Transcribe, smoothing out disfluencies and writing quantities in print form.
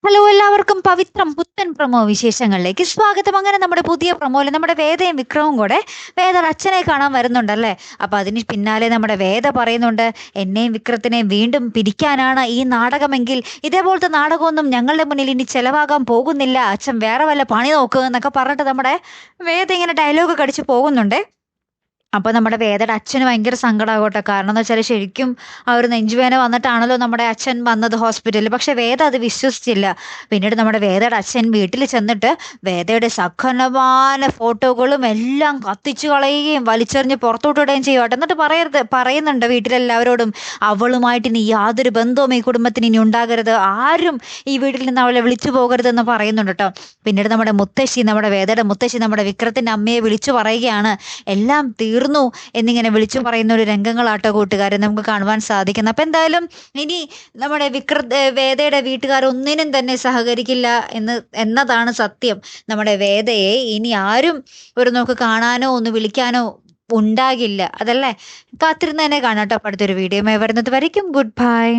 Hello എല്ലാവർക്കും പവിത്രം പുത്തൻ promo വിശേഷങ്ങളിലേക്ക് സ്വാഗതം. അങ്ങനെ നമ്മുടെ പുതിയ പ്രൊമോയിൽ നമ്മുടെ വേദയും വിക്രവും കൂടെ വേദയുടെ അച്ഛനെ കാണാൻ വരുന്നുണ്ടല്ലേ. അപ്പൊ അതിന് പിന്നാലെ നമ്മുടെ വേദ പറയുന്നുണ്ട്, എന്നെയും വിക്രത്തിനെയും വീണ്ടും പിരിക്കാനാണ് ഈ നാടകമെങ്കിൽ ഇതേപോലത്തെ നാടകമൊന്നും ഞങ്ങളുടെ മുന്നിൽ ഇനി ചെലവാകാൻ പോകുന്നില്ല, അച്ഛൻ വേറെ വല്ല പണി നോക്കുക എന്നൊക്കെ പറഞ്ഞിട്ട് നമ്മുടെ വേദ ഇങ്ങനെ ഡയലോഗ് കടിച്ച് പോകുന്നുണ്ട്. അപ്പൊ നമ്മുടെ വേദയുടെ അച്ഛന് ഭയങ്കര സങ്കടമാകട്ടെ. കാരണം എന്ന് വെച്ചാൽ ശരിക്കും ആ ഒരു നെഞ്ചുവേദന വന്നിട്ടാണല്ലോ നമ്മുടെ അച്ഛൻ വന്നത് ഹോസ്പിറ്റലിൽ. പക്ഷെ വേദ അത് വിശ്വസിച്ചില്ല. പിന്നീട് നമ്മുടെ വേദയുടെ അച്ഛൻ വീട്ടിൽ ചെന്നിട്ട് വേദയുടെ സകലമാന ഫോട്ടോകളും എല്ലാം കത്തിച്ചു കളയുകയും വലിച്ചെറിഞ്ഞ് പുറത്തോട്ടിടുകയും ചെയ്യുവാട്ടെ. എന്നിട്ട് പറയുന്നുണ്ട് വീട്ടിലെല്ലാവരോടും, അവളുമായിട്ട് ഇനി യാതൊരു ബന്ധവും ഈ കുടുംബത്തിന് ഇനി ഉണ്ടാകരുത്, ആരും ഈ വീട്ടിൽ നിന്ന് അവളെ വിളിച്ചു പോകരുതെന്ന് പറയുന്നുണ്ട് കേട്ടോ. പിന്നീട് നമ്മുടെ വേദയുടെ മുത്തശ്ശി നമ്മുടെ വിക്രത്തിന്റെ അമ്മയെ വിളിച്ചു പറയുകയാണ്, എല്ലാം തീർന്നു എന്നിങ്ങനെ വിളിച്ചു പറയുന്ന ഒരു രംഗങ്ങളാട്ടോ കൂട്ടുകാരെ നമുക്ക് കാണുവാൻ സാധിക്കുന്നത്. അപ്പൊ എന്തായാലും ഇനി നമ്മുടെ വേദയുടെ വീട്ടുകാർ ഒന്നിനും തന്നെ സഹകരിക്കില്ല എന്നതാണ് സത്യം. നമ്മുടെ വേദയെ ഇനി ആരും ഒരു നോക്ക് കാണാനോ ഒന്ന് വിളിക്കാനോ ഉണ്ടാകില്ല. അതല്ലേ, കാത്തിരുന്ന് തന്നെ കാണാട്ടോ. അടുത്തൊരു വീഡിയോ വരുന്നത് വരയ്ക്കും ഗുഡ് ബൈ.